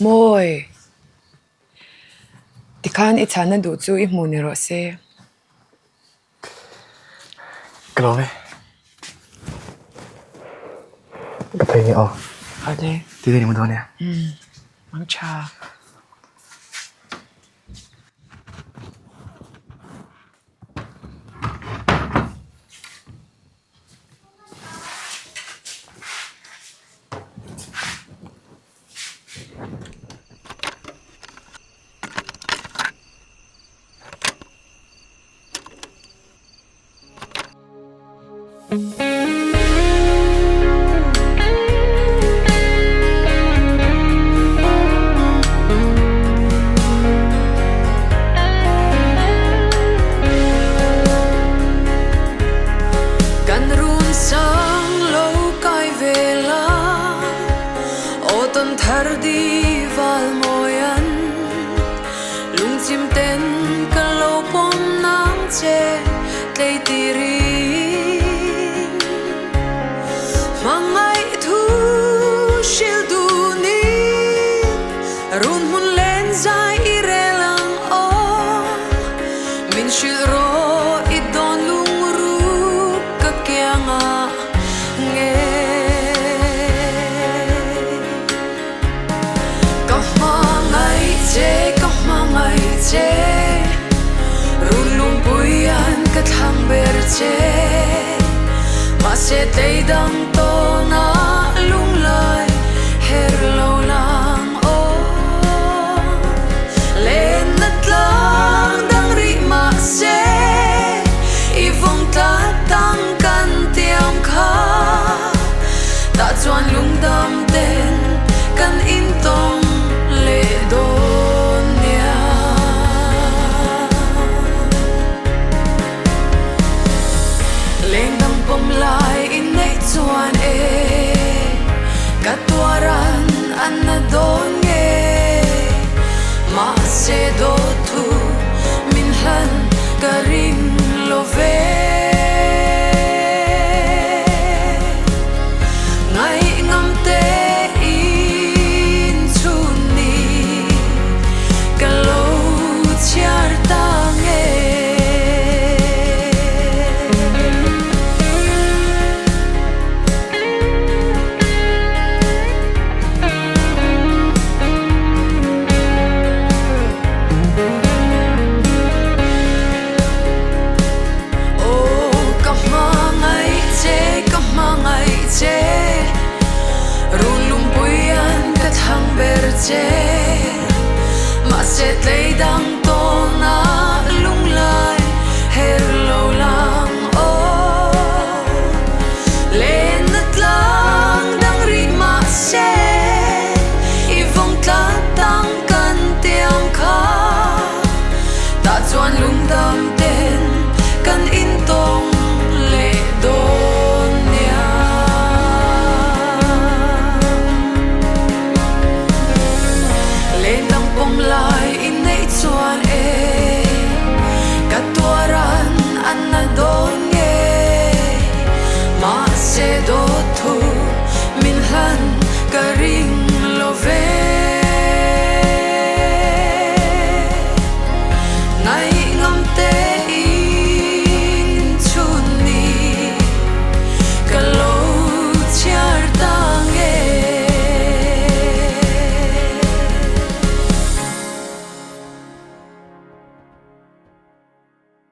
Môi thì khan ít chán đủ chú ít mù nè rồi xe cái đó đấy cái thấy nhở ở đây tí đây một thôi nè mang trà thar đi val moyan lung chim ten kan lo pom nang che tlei tiri mangai thu shil du ni run mun len zai irelang o min shil ro I don lung ru ka kyanga nge rulung puyan kathang berche ma se tei dang